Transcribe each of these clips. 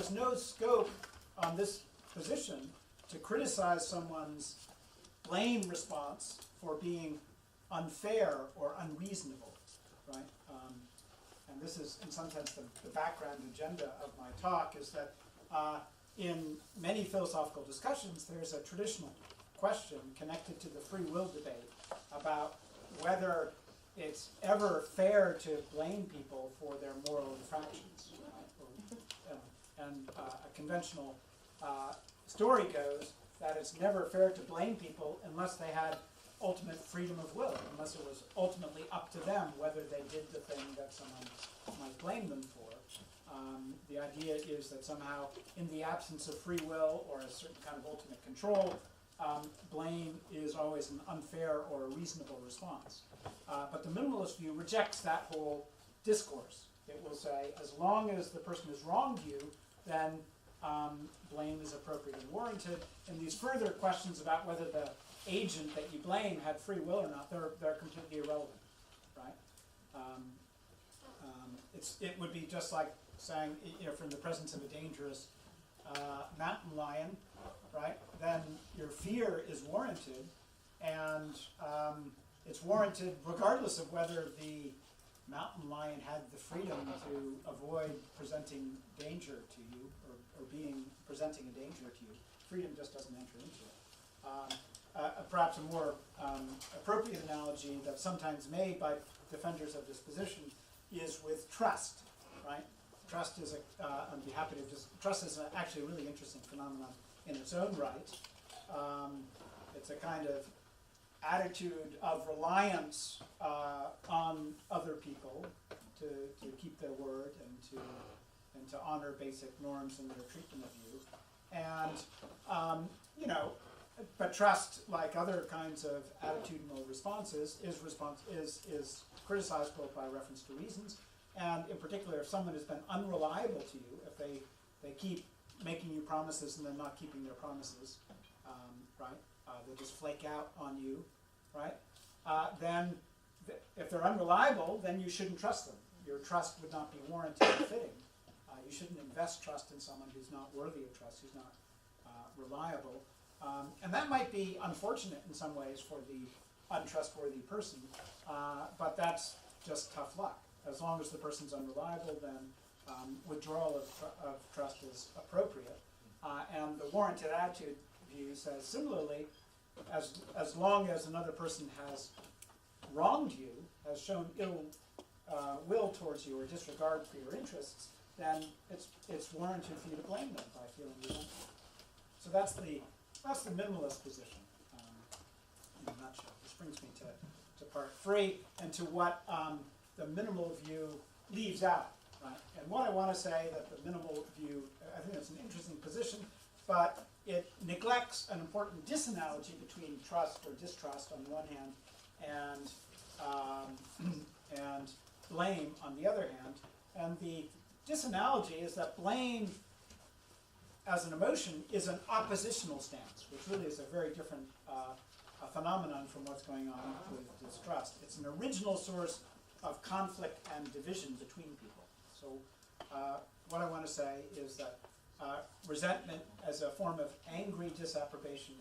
there's no scope on this position to criticize someone's blame response for being unfair or unreasonable, right? And this is, in some sense, the background agenda of my talk, is that in many philosophical discussions, there's a traditional question connected to the free will debate about whether it's ever fair to blame people for their moral infractions. Right? And a conventional story goes that it's never fair to blame people unless they had ultimate freedom of will, unless it was ultimately up to them whether they did the thing that someone might blame them for. The idea is that somehow, in the absence of free will or a certain kind of ultimate control, blame is always an unfair or a reasonable response. But the minimalist view rejects that whole discourse. It will say, as long as the person has wronged you, then blame is appropriate and warranted. And these further questions about whether the agent that you blame had free will or not, they're completely irrelevant, right? It would be just like saying, from the presence of a dangerous mountain lion, right? Then your fear is warranted, and it's warranted regardless of whether the mountain lion had the freedom to avoid presenting danger to you or presenting a danger to you. Freedom just doesn't enter into it. Perhaps a more appropriate analogy that's sometimes made by defenders of this position is with trust, right? Trust is I'd be happy to trust is actually a really interesting phenomenon in its own right. It's a kind of attitude of reliance on other people to keep their word and to honor basic norms in their treatment of you. And, but trust, like other kinds of attitudinal responses, is criticized both by reference to reasons, and in particular, if someone has been unreliable to you, if they keep making you promises and then not keeping their promises, right? They just flake out on you, right? Then, if they're unreliable, then you shouldn't trust them. Your trust would not be warranted or fitting. You shouldn't invest trust in someone who's not worthy of trust, who's not reliable. And that might be unfortunate in some ways for the untrustworthy person, but that's just tough luck. As long as the person's unreliable, then withdrawal of trust is appropriate. And the warranted attitude view says similarly, as long as another person has wronged you, has shown ill will towards you or disregard for your interests, then it's warranted for you to blame them by feeling resentful. So that's the minimalist position in a nutshell. This brings me to part 3 and to what the minimal view leaves out. Right? And what I want to say that the minimal view, I think it's an interesting position, but it neglects an important disanalogy between trust or distrust on the one hand and blame on the other hand. And the disanalogy is that blame as an emotion is an oppositional stance, which really is a very different phenomenon from what's going on with distrust. It's an original source of conflict and division between people. So what I want to say is that resentment as a form of angry disapprobation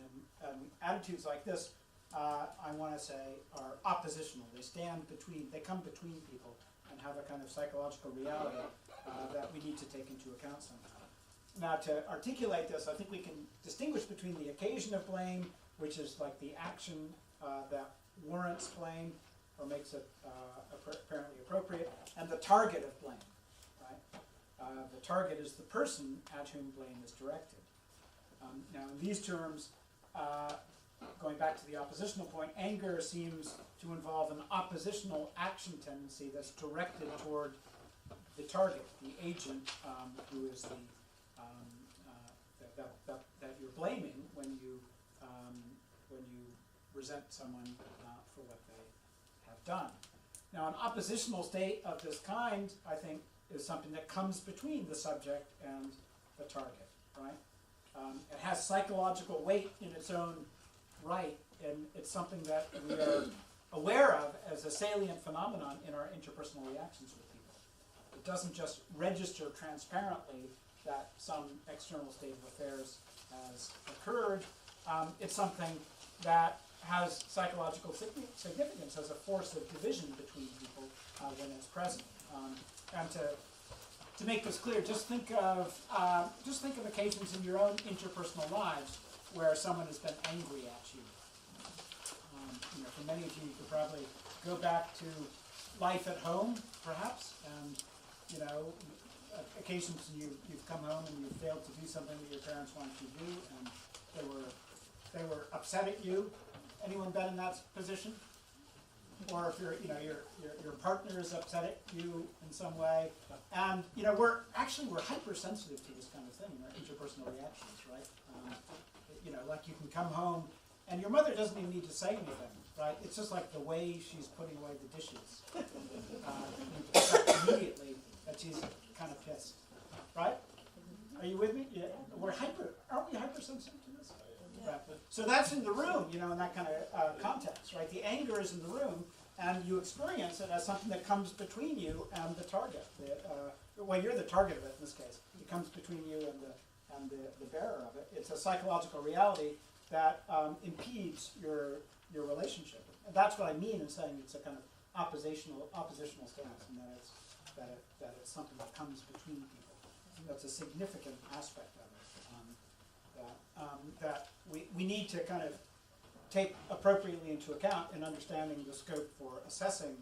and attitudes like this, I want to say, are oppositional. They come between people and have a kind of psychological reality that we need to take into account somehow. Now, to articulate this, I think we can distinguish between the occasion of blame, which is like the action that warrants blame or makes it apparently appropriate, and the target of blame. Right? The target is the person at whom blame is directed. Now, in these terms, going back to the oppositional point, anger seems to involve an oppositional action tendency that's directed toward the target, the agent, who is the that you're blaming when you resent someone for what they have done. Now, an oppositional state of this kind, I think, is something that comes between the subject and the target, right? It has psychological weight in its own right, and it's something that we are aware of as a salient phenomenon in our interpersonal reactions with people. It doesn't just register transparently that some external state of affairs has occurred. It's something that has psychological significance as a force of division between people when it's present. And to make this clear, just think of occasions in your own interpersonal lives where someone has been angry at you. For many of you, you could probably go back to life at home, perhaps, and occasions you've come home and you've failed to do something that your parents wanted you to do, and they were upset at you. Anyone been in that position? Or if your partner is upset at you in some way, and we're hypersensitive to this kind of thing, our interpersonal reactions, right? Like you can come home and your mother doesn't even need to say anything, right? It's just like the way she's putting away the dishes. You pick up immediately that she's kind of pissed, right? Are you with me? Yeah. Aren't we hypersensitive to this? Right. So that's in the room, in that kind of context, right? The anger is in the room, and you experience it as something that comes between you and the target. You're the target of it in this case. It comes between you and the bearer of it. It's a psychological reality that impedes your relationship. And that's what I mean in saying it's a kind of oppositional stance, and that it's something that comes between people. I think that's a significant aspect of it. That we need to kind of take appropriately into account in understanding the scope for assessing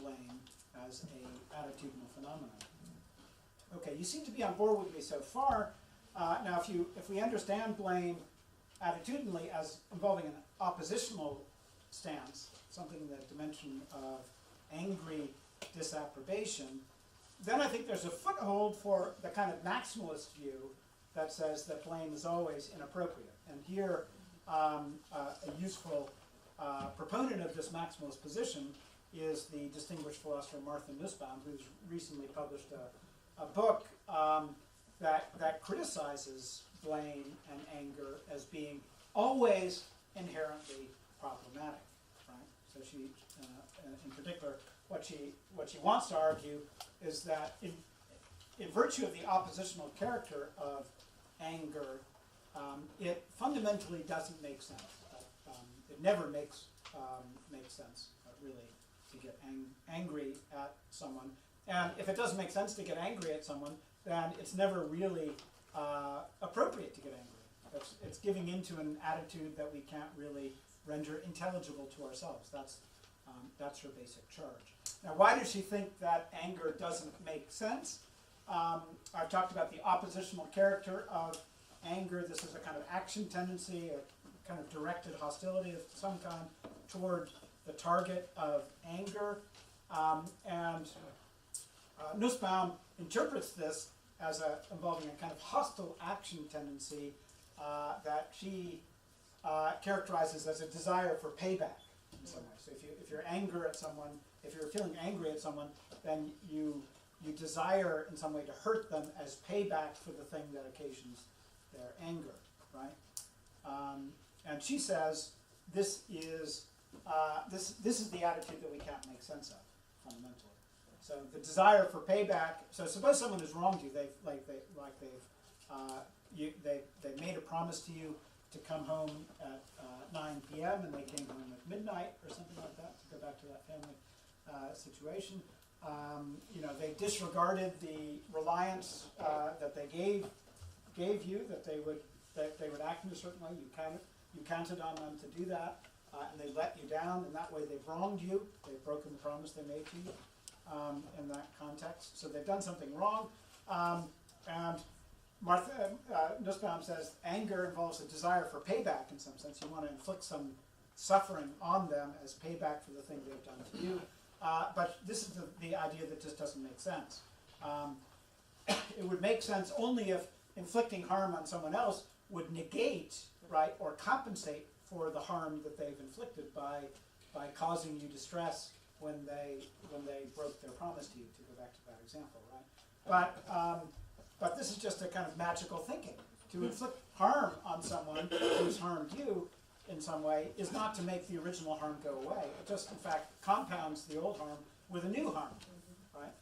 blame as a attitudinal phenomenon. Okay, you seem to be on board with me so far. Now, if we understand blame attitudinally as involving an oppositional stance, something in the dimension of angry disapprobation, then I think there's a foothold for the kind of maximalist view that says that blame is always inappropriate. And here, a useful proponent of this maximalist position is the distinguished philosopher Martha Nussbaum, who's recently published a book that criticizes blame and anger as being always inherently problematic. Right? So she, in particular, what she wants to argue is that in virtue of the oppositional character of anger, it fundamentally doesn't make sense. It never makes sense, really, to get angry at someone. And if it doesn't make sense to get angry at someone, then it's never really appropriate to get angry. It's giving into an attitude that we can't really render intelligible to ourselves. That's her basic charge. Now, why does she think that anger doesn't make sense? I've talked about the oppositional character of anger. This is a kind of action tendency, a kind of directed hostility of some kind toward the target of anger. And Nussbaum interprets this as involving a kind of hostile action tendency that she characterizes as a desire for payback in some way. So if you're angry at someone, if you're feeling angry at someone, then you desire in some way to hurt them as payback for the thing that occasions their anger, right? And she says this is the attitude that we can't make sense of fundamentally. So the desire for payback. So suppose someone has wronged you. They've made a promise to you to come home at 9 p.m. and they came home at midnight or something like that. To go back to that family situation. They disregarded the reliance that they gave you, that they would act in a certain way. You counted on them to do that, and they let you down, and that way they've wronged you. They've broken the promise they made to you in that context. So they've done something wrong. And Martha Nussbaum says anger involves a desire for payback in some sense. You want to inflict some suffering on them as payback for the thing they've done to you. But this is the idea that just doesn't make sense. It would make sense only if inflicting harm on someone else would negate, right, or compensate for the harm that they've inflicted by causing you distress when they broke their promise to you, to go back to that example, right? But this is just a kind of magical thinking. To inflict harm on someone who's harmed you in some way is not to make the original harm go away. It just, in fact, compounds the old harm with a new harm, right?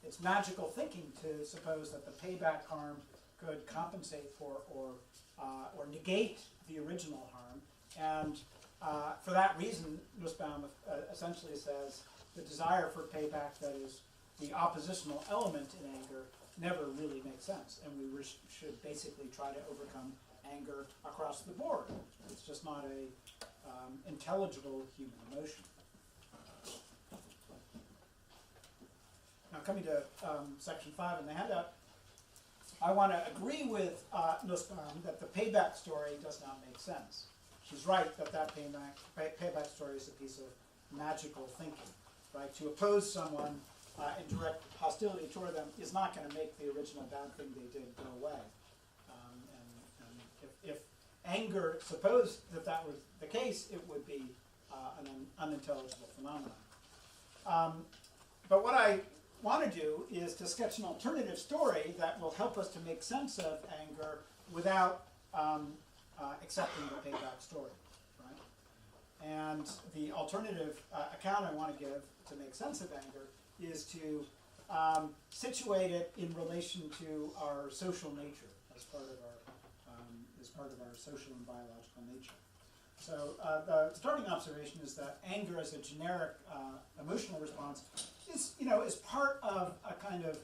it's magical thinking to suppose that the payback harm could compensate for or negate the original harm. And for that reason, Nussbaum essentially says the desire for payback that is the oppositional element in anger never really makes sense. And we should basically try to overcome anger across the board. It's just not a intelligible human emotion. Now coming to section 5 in the handout, I want to agree with Nussbaum that the payback story does not make sense. She's right that payback story is a piece of magical thinking, right? To oppose someone in direct hostility toward them is not going to make the original bad thing they did go away. And if anger, suppose that was the case, it would be an unintelligible phenomenon. But what I want to do is to sketch an alternative story that will help us to make sense of anger without accepting the payback story, right? And the alternative account I want to give to make sense of anger is to situate it in relation to our social nature as part of our social and biological nature. So the starting observation is that anger as a generic emotional response is part of a kind of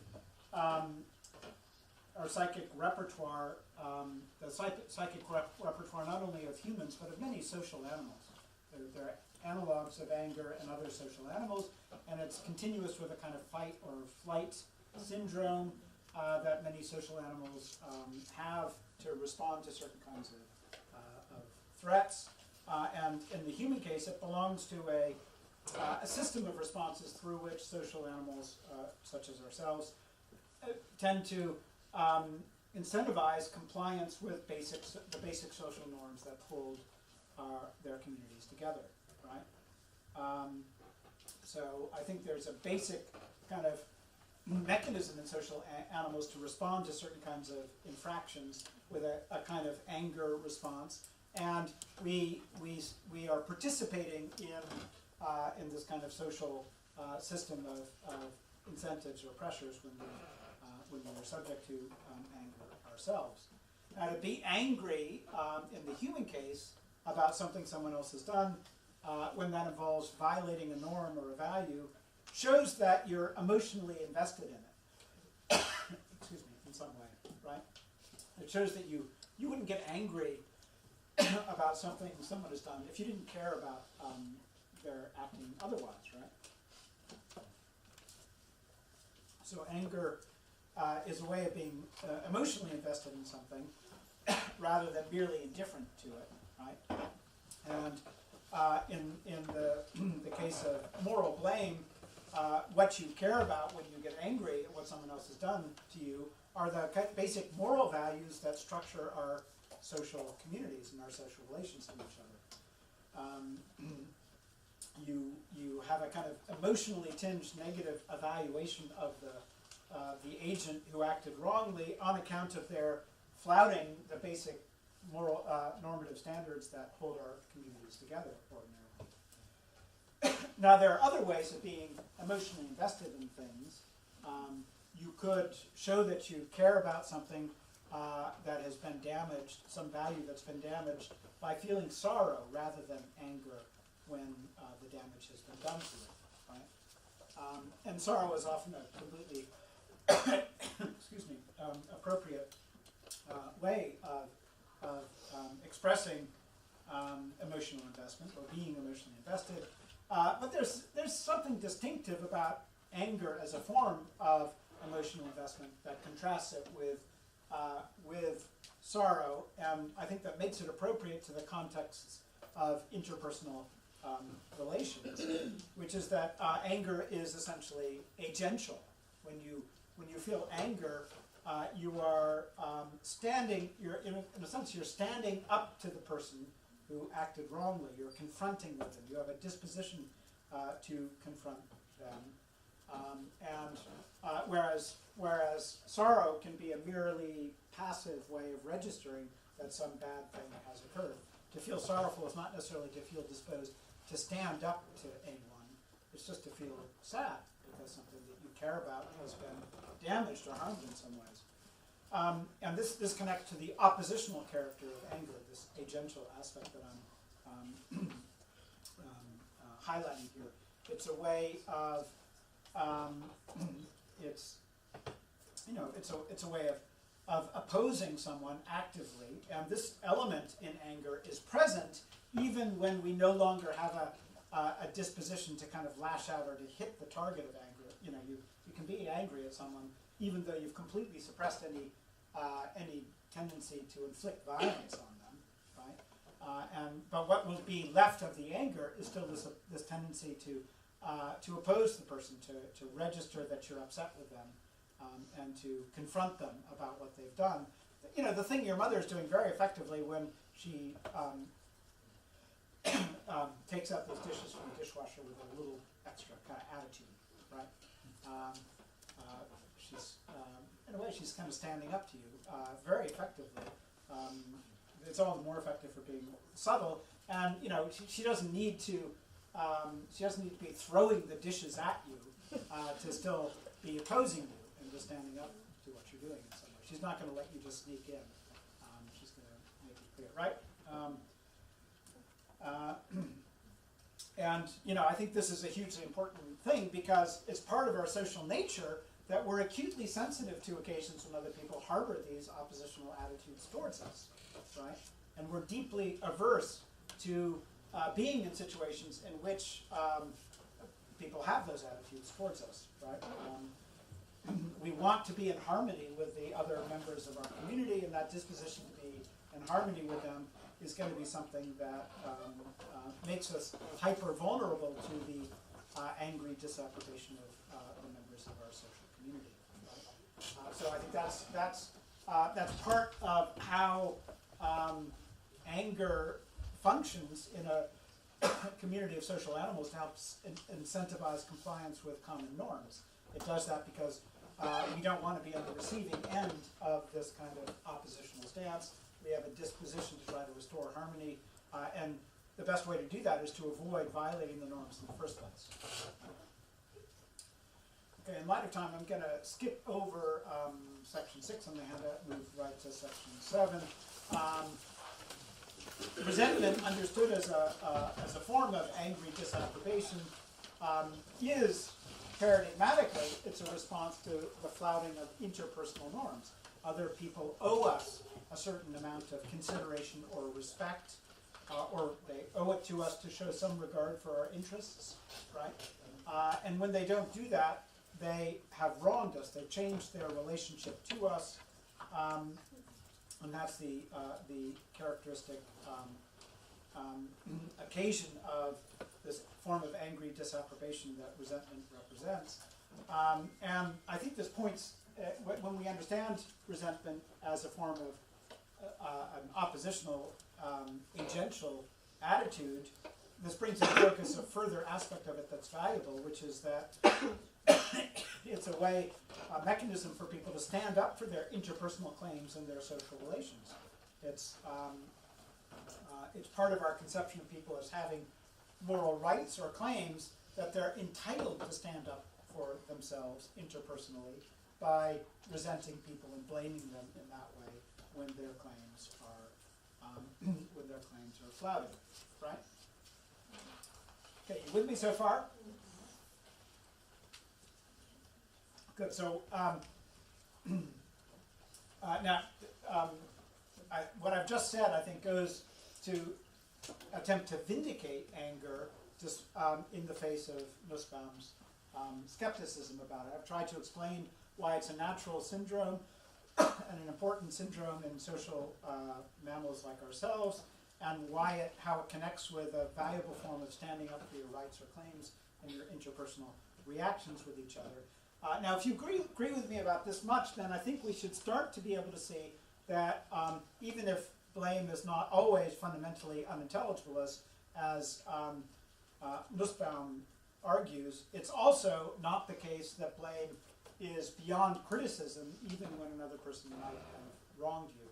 our psychic repertoire, the psychic repertoire not only of humans but of many social animals. There are analogs of anger in other social animals, and it's continuous with a kind of fight or flight syndrome that many social animals have to respond to certain kinds of threats. And in the human case, it belongs to a system of responses through which social animals, such as ourselves, tend to incentivize compliance with the basic social norms that hold their communities together, right? So I think there's a basic kind of mechanism in social animals to respond to certain kinds of infractions with a kind of anger response, and we are participating in this kind of social system of incentives or pressures when we're subject to anger ourselves. Now, to be angry in the human case about something someone else has done, when that involves violating a norm or a value, shows that you're emotionally invested in it. Excuse me, in some way, right? It shows that you wouldn't get angry about something someone has done if you didn't care about their acting otherwise, right? So anger is a way of being emotionally invested in something rather than merely indifferent to it, right? And in the case of moral blame, what you care about when you get angry at what someone else has done to you are the basic moral values that structure our social communities and our social relations to each other. You have a kind of emotionally tinged negative evaluation of the agent who acted wrongly on account of their flouting the basic moral normative standards that hold our communities together ordinarily. Now, there are other ways of being emotionally invested in things. You could show that you care about something that has been damaged, some value that's been damaged, by feeling sorrow rather than anger when the damage has been done to it, right? And sorrow is often a completely excuse me, appropriate way of expressing emotional investment or being emotionally invested. But there's something distinctive about anger as a form of emotional investment that contrasts it with sorrow, and I think that makes it appropriate to the contexts of interpersonal relations, which is that anger is essentially agential. When you feel anger, you are in a sense, you're standing up to the person who acted wrongly. You're confronting with them. You have a disposition to confront them. Whereas sorrow can be a merely passive way of registering that some bad thing has occurred. To feel sorrowful is not necessarily to feel disposed to stand up to anyone. It's just to feel sad because something that you care about has been damaged or harmed in some ways. And this connects to the oppositional character of anger, this agential aspect that I'm highlighting here. It's a way of it's a way of opposing someone actively, and this element in anger is present even when we no longer have a disposition to kind of lash out or to hit the target of anger. You can be angry at someone even though you've completely suppressed any tendency to inflict violence on them, right? But what will be left of the anger is still this tendency to oppose the person, to register that you're upset with them, and to confront them about what they've done. The thing your mother is doing very effectively when she takes out those dishes from the dishwasher with a little extra kind of attitude, right? She's in a way she's kind of standing up to you very effectively. It's all the more effective for being subtle, and she doesn't need to be throwing the dishes at you to still be opposing you and just standing up to what you're doing in some way. She's not going to let you just sneak in. She's going to make it clear, right? And I think this is a hugely important thing because it's part of our social nature that we're acutely sensitive to occasions when other people harbor these oppositional attitudes towards us, right? And we're deeply averse to being in situations in which people have those attitudes towards us, right? We want to be in harmony with the other members of our community, and that disposition to be in harmony with them is going to be something that makes us hyper vulnerable to the angry disapprobation of the members of our social community. Right? So I think that's part of how anger functions in a community of social animals to help incentivize compliance with common norms. It does that because we don't want to be on the receiving end of this kind of oppositional stance. We have a disposition to try to restore harmony, and the best way to do that is to avoid violating the norms in the first place. Okay, in light of time, I'm going to skip over section 6 on the handout, move right to section 7. Resentment, understood as a form of angry disapprobation, is paradigmatically, it's a response to the flouting of interpersonal norms. Other people owe us a certain amount of consideration or respect, or they owe it to us to show some regard for our interests, right? And when they don't do that, they have wronged us. They've changed their relationship to us, and that's the characteristic occasion of this form of angry disapprobation that resentment represents. And I think this points, when we understand resentment as a form of an oppositional, agential attitude, this brings in focus a further aspect of it that's valuable, which is that it's a mechanism for people to stand up for their interpersonal claims and their social relations. It's part of our conception of people as having moral rights or claims that they're entitled to stand up for themselves interpersonally by resenting people and blaming them in that way when their claims are flouted, right? Okay, you with me so far? Good. So now, what I've just said, I think, goes to attempt to vindicate anger just in the face of Nussbaum's skepticism about it. I've tried to explain why it's a natural syndrome and an important syndrome in social mammals like ourselves, and how it connects with a valuable form of standing up for your rights or claims and your interpersonal reactions with each other. Now, if you agree with me about this much, then I think we should start to be able to see that even if blame is not always fundamentally unintelligible, as Nussbaum argues, it's also not the case that blame is beyond criticism, even when another person might have wronged you.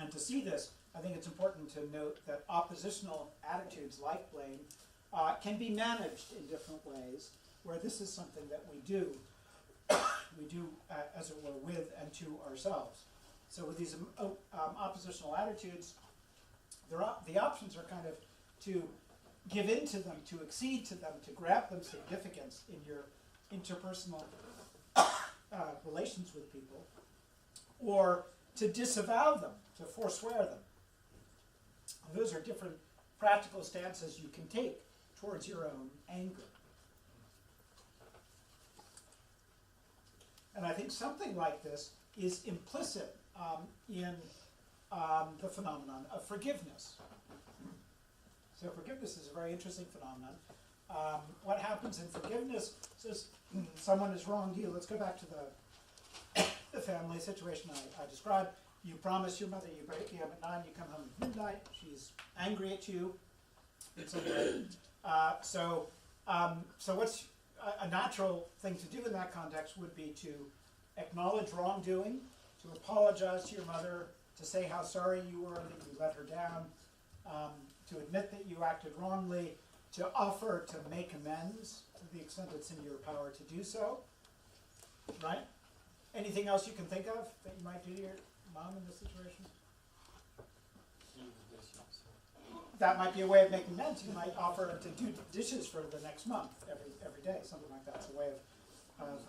And to see this, I think it's important to note that oppositional attitudes like blame can be managed in different ways, where this is something that we do, as it were, with and to ourselves. So with these oppositional attitudes, the options are kind of to give in to them, to accede to them, to grant them significance in your interpersonal relations with people, or to disavow them, to forswear them. Those are different practical stances you can take towards your own anger. And I think something like this is implicit in the phenomenon of forgiveness. So forgiveness is a very interesting phenomenon. What happens in forgiveness is someone has wronged you. Let's go back to the family situation I described. You promise your mother you break home at 9, you come home at midnight, she's angry at you in some way. So what's a natural thing to do in that context would be to acknowledge wrongdoing, to apologize to your mother, to say how sorry you were that you let her down, to admit that you acted wrongly, to offer to make amends to the extent it's in your power to do so, right? Anything else you can think of that you might do to your mom in this situation? That might be a way of making amends. You might offer to do dishes for the next month, every day, something like that. It's a way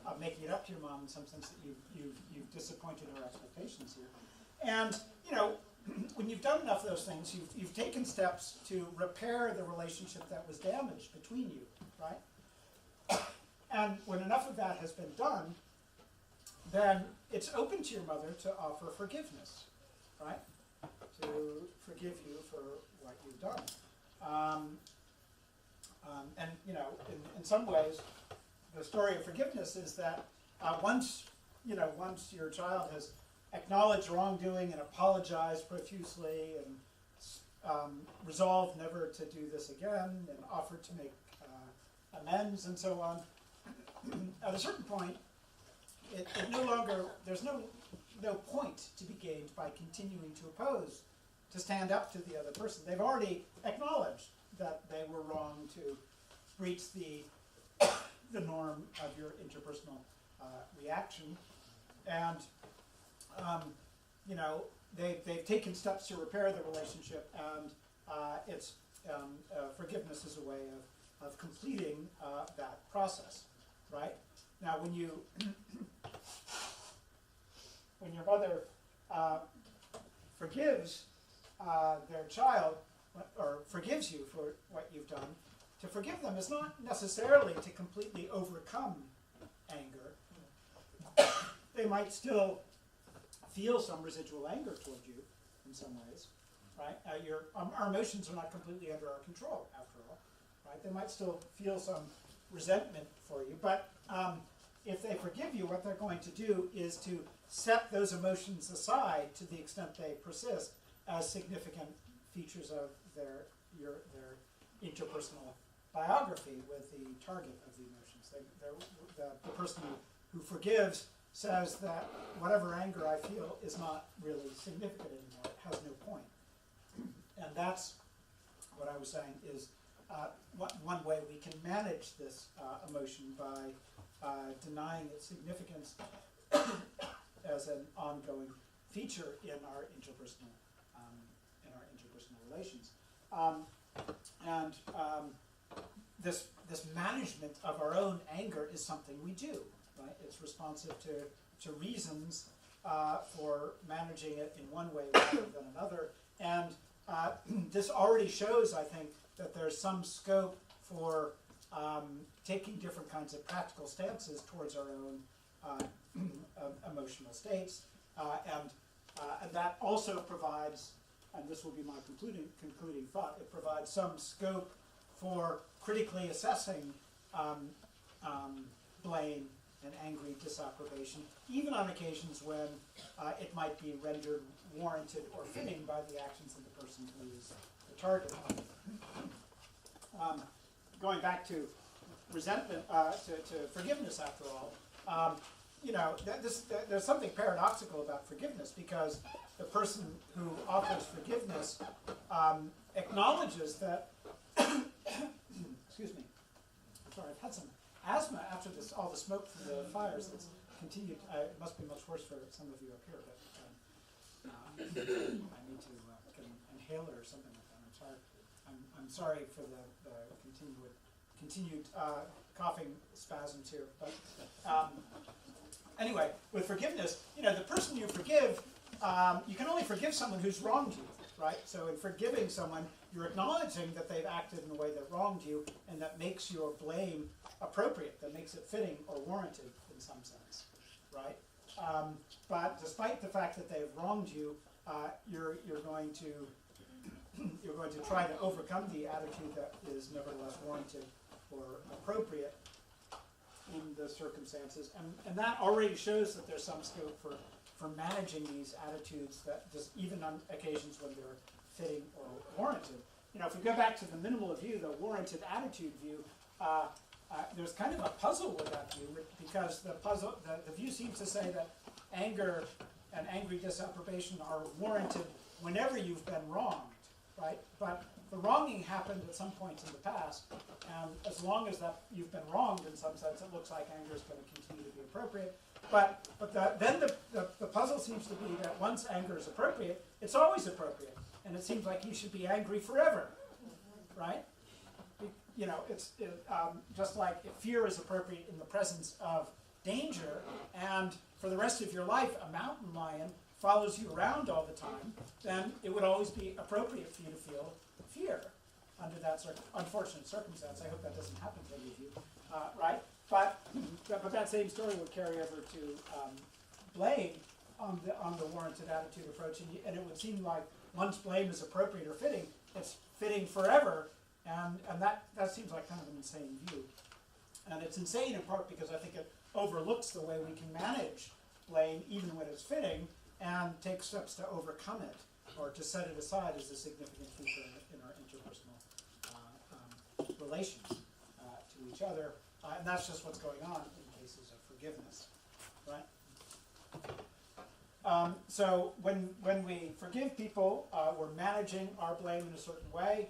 of making it up to your mom in some sense that you've disappointed her expectations here. And, you know, when you've done enough of those things, you've taken steps to repair the relationship that was damaged between you, right? And when enough of that has been done, then it's open to your mother to offer forgiveness, right? To forgive you for what you've done. And, you know, in some ways, the story of forgiveness is that once your child has acknowledged wrongdoing and apologized profusely and resolved never to do this again and offered to make amends and so on, at a certain point, it no longer, there's no point to be gained by continuing to oppose, to stand up to the other person. They've already acknowledged that they were wrong to breach the norm of your interpersonal reaction, and you know, they've taken steps to repair the relationship, and forgiveness is a way of completing that process, right? Now, when your mother forgives their child, or forgives you for what you've done, to forgive them is not necessarily to completely overcome anger. They might still feel some residual anger toward you in some ways, right? Our emotions are not completely under our control, after all, right? They might still feel some resentment for you, but if they forgive you, what they're going to do is to set those emotions aside to the extent they persist as significant features of their interpersonal biography with the target of the emotions. The person who forgives says that whatever anger I feel is not really significant anymore. It has no point. And that's what I was saying is one way we can manage this emotion by denying its significance as an ongoing feature in our interpersonal relations. This management of our own anger is something we do, right? It's responsive to reasons for managing it in one way rather than another. And this already shows, I think, that there's some scope for taking different kinds of practical stances towards our own emotional states. And that also provides, and this will be my concluding thought, it provides some scope for critically assessing blame and angry disapprobation, even on occasions when it might be rendered warranted or fitting by the actions of the person who is the target. Going back to resentment, to forgiveness, after all, you know, there's something paradoxical about forgiveness, because the person who offers forgiveness acknowledges that excuse me. I'm sorry, I've had some asthma after this, all the smoke from the fires that's continued. It must be much worse for some of you up here, but I need to get an inhaler or something like that. I'm sorry. I'm sorry for the continued coughing spasms here. But anyway, with forgiveness, the person you forgive, you can only forgive someone who's wronged you, right? So in forgiving someone, you're acknowledging that they've acted in a way that wronged you, and that makes your blame appropriate, that makes it fitting or warranted in some sense, right? But despite the fact that they've wronged you, you're going to try to overcome the attitude that is nevertheless warranted or appropriate in the circumstances, and that already shows that there's some scope for managing these attitudes, that just even on occasions when they're fitting or warranted. If we go back to the minimal view, the warranted attitude view, there's kind of a puzzle with that view, because the view seems to say that anger and angry disapprobation are warranted whenever you've been wronged, right? But the wronging happened at some point in the past, and as long as that you've been wronged in some sense, it looks like anger is going to continue to be appropriate. But then the puzzle seems to be that once anger is appropriate, it's always appropriate, and it seems like you should be angry forever, right? It's just like if fear is appropriate in the presence of danger, and for the rest of your life a mountain lion follows you around all the time, then it would always be appropriate for you to feel fear under that unfortunate circumstance. I hope that doesn't happen to any of you, right? But that same story would carry over to blame on the warranted attitude approach, and it would seem like once blame is appropriate or fitting, it's fitting forever, and that seems like kind of an insane view. And it's insane in part because I think it overlooks the way we can manage blame even when it's fitting, and take steps to overcome it or to set it aside as a significant feature in our interpersonal relations to each other. And that's just what's going on in cases of forgiveness, right? So when we forgive people, we're managing our blame in a certain way.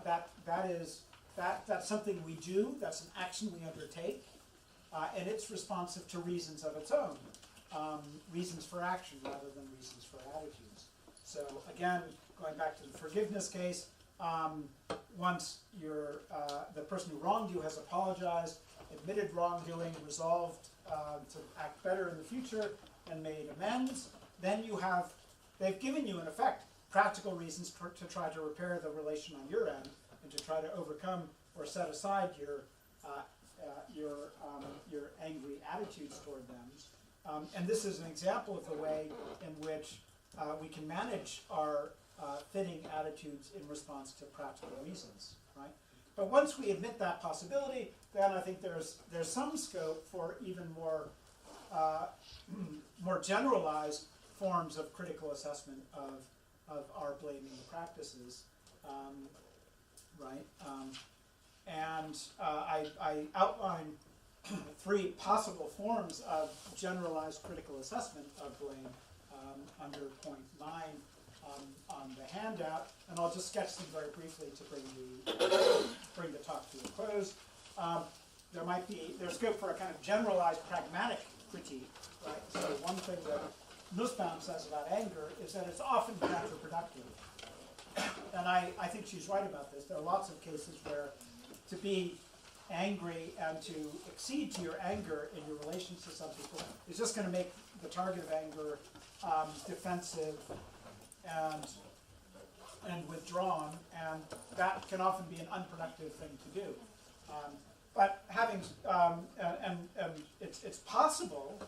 That's something we do. That's an action we undertake, and it's responsive to reasons of its own, reasons for action rather than reasons for attitudes. So again, going back to the forgiveness case, once the person who wronged you has apologized, admitted wrongdoing, resolved to act better in the future, and made amends, then they've given you, in effect, practical reasons to try to repair the relation on your end, and to try to overcome or set aside your angry attitudes toward them. And this is an example of the way in which we can manage our fitting attitudes in response to practical reasons, right? But once we admit that possibility, then I think there's some scope for even more generalized forms of critical assessment of our blaming practices, right? And I outline three possible forms of generalized critical assessment of blame under point 9 on the handout, and I'll just sketch them very briefly to bring the talk to a close. There's scope for a kind of generalized pragmatic critique, right? So one thing that Nussbaum says about anger is that it's often counterproductive. And I think she's right about this. There are lots of cases where to be angry and to accede to your anger in your relations to some people is just going to make the target of anger defensive and withdrawn, and that can often be an unproductive thing to do. But having it's possible,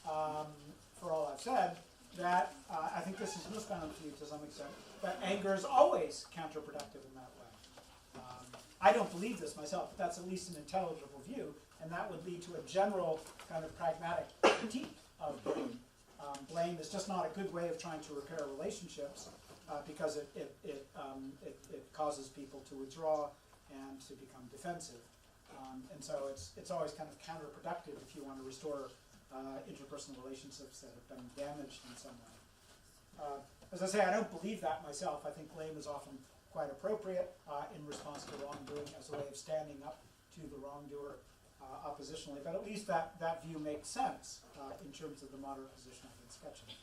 for all I've said, that I think this is Nussbaum view to some extent, that anger is always counterproductive in that way. I don't believe this myself, but that's at least an intelligible view, and that would lead to a general kind of pragmatic critique of blame. Blame is just not a good way of trying to repair relationships because it causes people to withdraw and to become defensive. And so it's always kind of counterproductive if you want to restore interpersonal relationships that have been damaged in some way. As I say, I don't believe that myself. I think blame is often quite appropriate in response to wrongdoing as a way of standing up to the wrongdoer oppositionally, but at least that view makes sense in terms of the moderate position I've been sketching.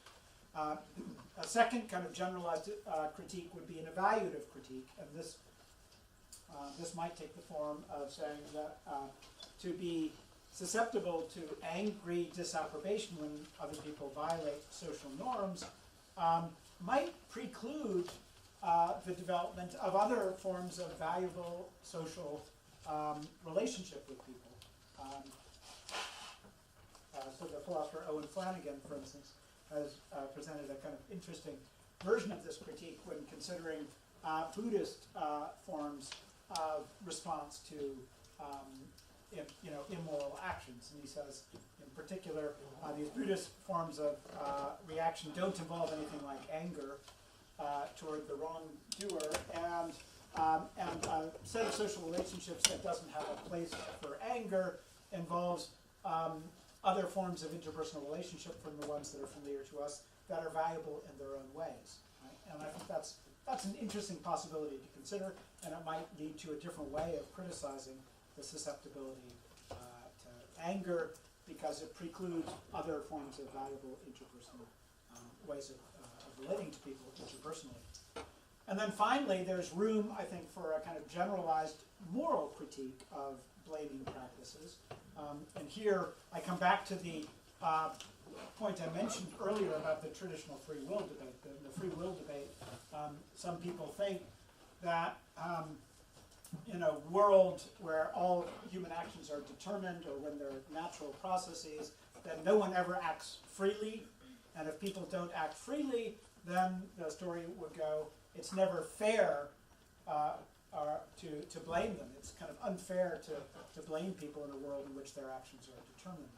A second kind of generalized critique would be an evaluative critique, and this might take the form of saying that to be susceptible to angry disapprobation when other people violate social norms might preclude the development of other forms of valuable social relationship with people. So the philosopher Owen Flanagan, for instance, has presented a kind of interesting version of this critique when considering Buddhist forms of response to immoral actions. And he says, in particular, these Buddhist forms of reaction don't involve anything like anger toward the wrongdoer, and a set of social relationships that doesn't have a place for anger involves other forms of interpersonal relationship from the ones that are familiar to us that are valuable in their own ways. Right? And I think that's an interesting possibility to consider, and it might lead to a different way of criticizing the susceptibility to anger, because it precludes other forms of valuable interpersonal ways of relating to people interpersonally. And then finally, there's room, I think, for a kind of generalized moral critique of blaming practices. And here I come back to the point I mentioned earlier about the traditional free will debate. The free will debate, some people think that in a world where all human actions are determined, or when they're natural processes, that no one ever acts freely. And if people don't act freely, then the story would go, it's never fair to blame them. It's kind of unfair to blame people in a world in which their actions are determined.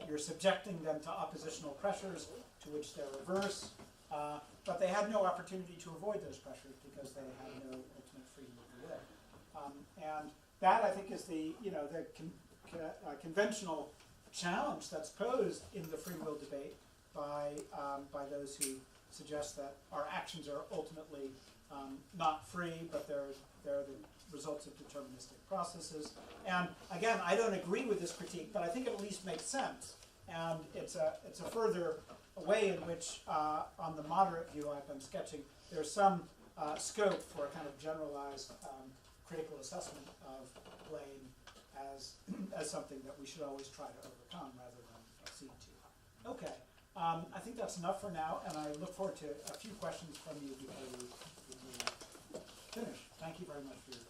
You're subjecting them to oppositional pressures to which they're averse, but they had no opportunity to avoid those pressures because they had no ultimate freedom of the will. And that, I think, is the conventional challenge that's posed in the free will debate by those who suggest that our actions are ultimately not free, but they're the results of deterministic processes. And again, I don't agree with this critique, but I think it at least makes sense. And it's a further way in which, on the moderate view I've been sketching, there's some scope for a kind of generalized critical assessment of blame as something that we should always try to overcome rather than accede to. Okay. I think that's enough for now, and I look forward to a few questions from you before we finish. Thank you very much for your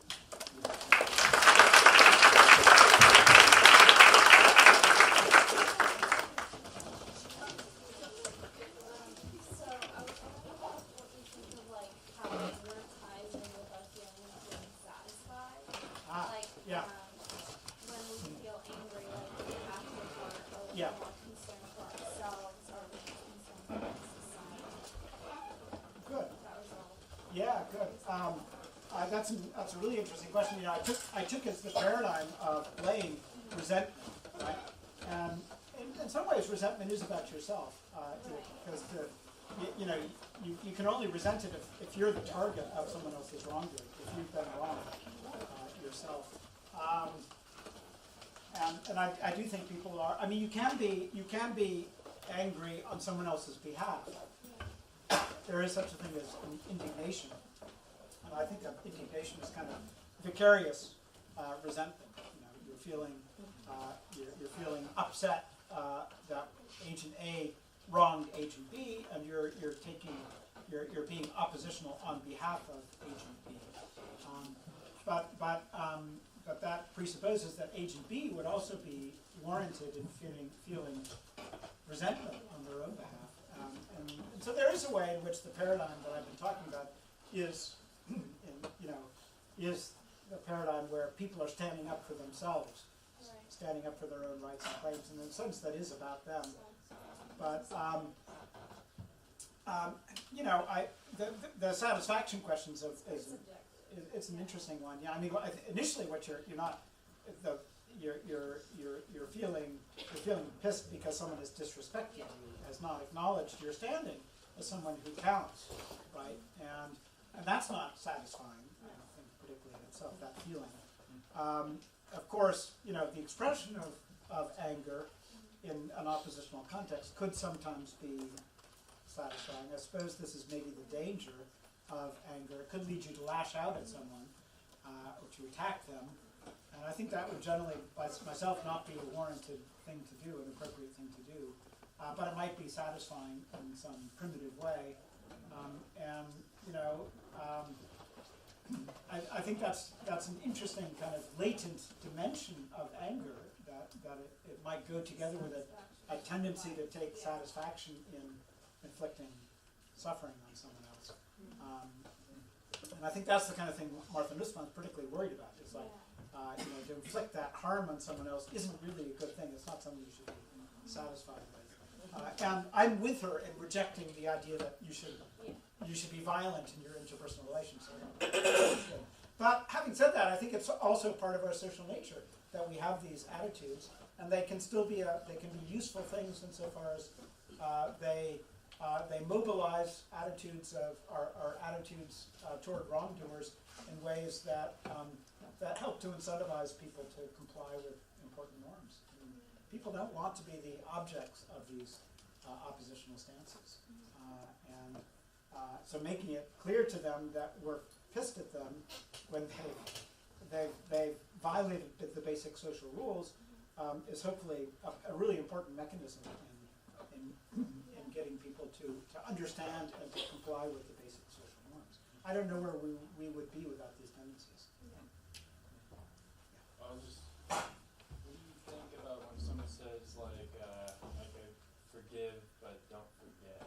So I was wondering about what you think of like how anger ties in with our feeling of being satisfied. Yeah. When we feel angry, like we have to work or we're Yeah. more concerned for ourselves or we're more concerned for our society. Good. That was all. Yeah, good. That's a really interesting question. I took as the paradigm of blame resentment, right? And in some ways, resentment is about yourself, because you can only resent it if you're the target of someone else's wrongdoing, if you've been wronged yourself. And I do think people are. I mean, you can be angry on someone else's behalf. There is such a thing as indignation. And I think that indignation is kind of vicarious resentment. You're feeling upset that Agent A wronged Agent B, and you're being oppositional on behalf of Agent B. But that presupposes that Agent B would also be warranted in feeling resentment on their own behalf. And so there is a way in which the paradigm that I've been talking about is the paradigm where people are standing up for themselves, standing up for their own rights and claims, and in a sense that is about them. But the satisfaction questions it's an interesting one. Yeah, I mean, initially, what you're feeling pissed because someone has disrespected you, has not acknowledged your standing as someone who counts, right? and that's not satisfying, I don't think, particularly in itself, that feeling. Of course, you know, the expression of anger in an oppositional context could sometimes be satisfying. I suppose this is maybe the danger of anger. It could lead you to lash out at someone or to attack them. And I think that would generally, by myself, not be a warranted thing to do, an appropriate thing to do. But it might be satisfying in some primitive way. And, you know, I think that's an interesting kind of latent dimension of anger, that it might go together with a tendency to take satisfaction in inflicting suffering on someone else. And I think that's the kind of thing Martha Nussbaum's particularly worried about. It's like, you know, to inflict that harm on someone else isn't really a good thing. It's not something you should be satisfied with. And I'm with her in rejecting the idea that you should be violent in your interpersonal relationships. But having said that, I think it's also part of our social nature that we have these attitudes, and they can still be useful things insofar as they mobilize attitudes of our attitudes toward wrongdoers in ways that help to incentivize people to comply with important norms. I mean, people don't want to be the objects of these oppositional stances, so making it clear to them that we're pissed at them when they've violated the basic social rules is hopefully a really important mechanism in getting people to understand and to comply with the basic social norms. I don't know where we would be without these tendencies. I was just, what do you think about when someone says like I forgive but don't forget?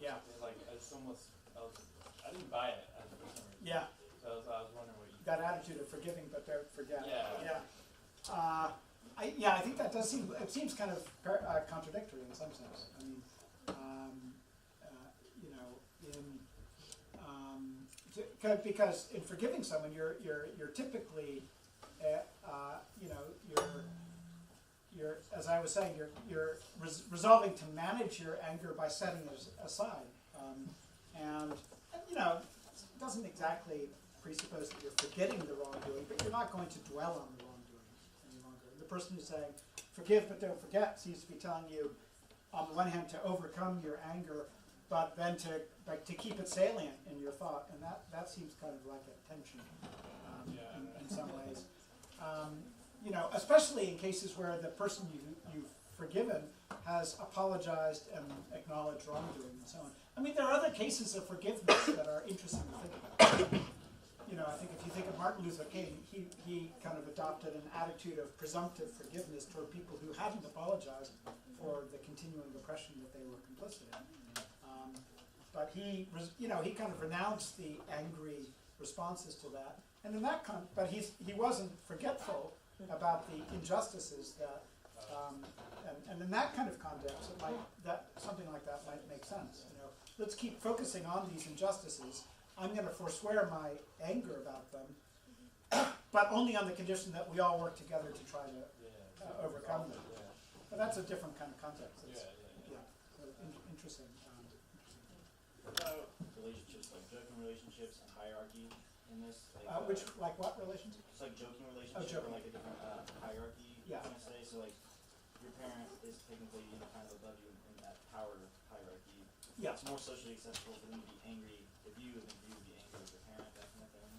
Yeah. Like it's almost, I didn't buy it as for some reason. Yeah. So I was wondering what you That attitude of forgiving but don't forget. Yeah. Yeah. I think that does seems kind of contradictory in some sense. I mean, you know, because in forgiving someone, you're typically, you know, you're as I was saying, you're resolving to manage your anger by setting it aside, and you know, it doesn't exactly presuppose that you're forgetting the wrongdoing, but you're not going to dwell on the wrongdoing any longer. The person who's saying forgive but don't forget seems to be telling you, on the one hand, to overcome your anger, but then to keep it salient in your thought, and that seems kind of like a tension in some ways. You know, especially in cases where the person you've forgiven has apologized and acknowledged wrongdoing and so on. I mean, there are other cases of forgiveness that are interesting to think about. You know, I think if you think of Martin Luther King, he kind of adopted an attitude of presumptive forgiveness toward people who hadn't apologized for the continuing oppression that they were complicit in. But he kind of renounced the angry responses to that, and in that but he wasn't forgetful about the injustices that, and in that kind of context, something like that might make sense. You know, let's keep focusing on these injustices. I'm going to forswear my anger about them, but only on the condition that we all work together to try to overcome them. Yeah. But that's a different kind of context. Yeah. So interesting. What about relationships, like joking relationships and hierarchy in this? Like, Like what relations? It's like joking relationship joking. or like a different hierarchy, Yeah. can I say? So like your parent is technically, you know, kind of above you in that power hierarchy. Yeah. It's more socially acceptable for them to be angry with you than for you to be angry with your parent, that kind of thing.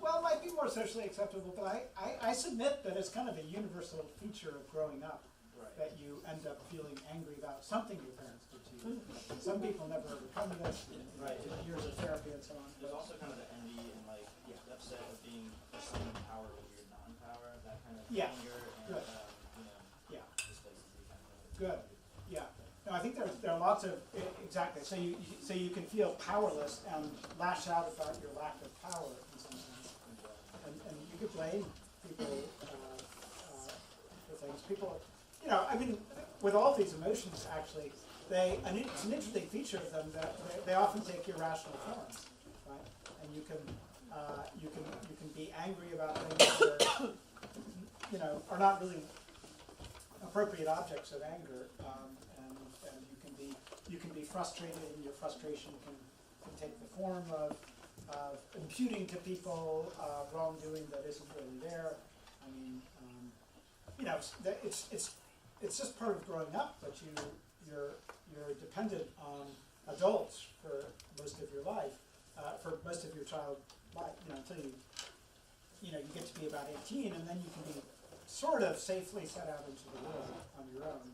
Well, it might be more socially acceptable, but I submit that it's kind of a universal feature of growing up Right. that you end up feeling angry about something your parents did to you. Some people never overcome this, Right. years of therapy and so on. There's also kind of the envy and like the upset of being someone in power over your non-power, that kind of Yeah. anger and Good. you know, Yeah. displaces you kind of. Good. Yeah. No, I think there are lots of exactly. So you can feel powerless and lash out about your lack of power in some sense, and you could blame people for things. People, you know, I mean, with all these emotions, actually, it's an interesting feature of them that they often take irrational forms, right? And you can be angry about things that you know are not really appropriate objects of anger, and you can be frustrated, and your frustration can take the form of imputing to people wrongdoing that isn't really there. I mean, you know, it's just part of growing up, but you're dependent on adults for most of your life, for most of your child life, you know, until you get to be about 18, and then you can be sort of safely set out into the world on your own.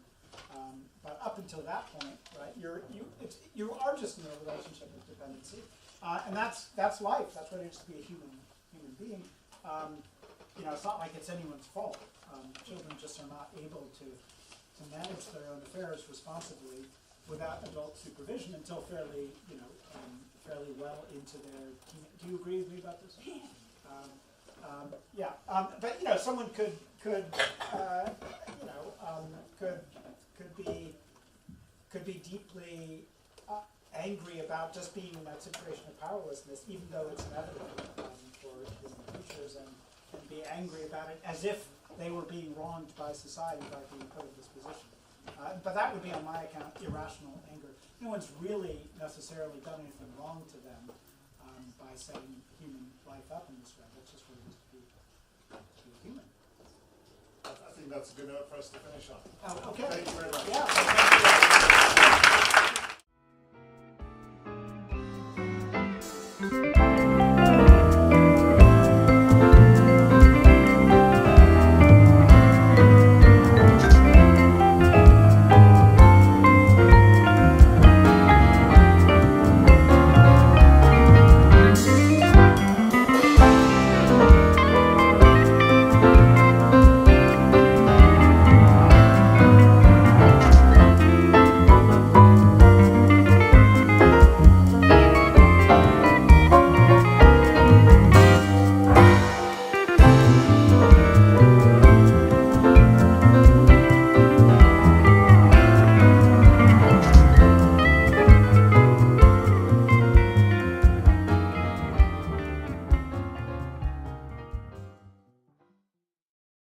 But up until that point, right, you are just in a relationship of dependency, and that's life. That's what it is to be a human being. You know, it's not like it's anyone's fault. Children just are not able to manage their own affairs responsibly without adult supervision until fairly well into their teen. Do you agree with me about this? Yeah, but you know, someone could be deeply angry about just being in that situation of powerlessness, even though it's inevitable for human creatures, and be angry about it as if they were being wronged by society by being put in this position. But that would be, on my account, irrational anger. No one's really necessarily done anything wrong to them by setting human life up in this way. That's just what it is to be human. I think that's a good note for us to finish on. Oh, okay. Thank you very much. Yeah.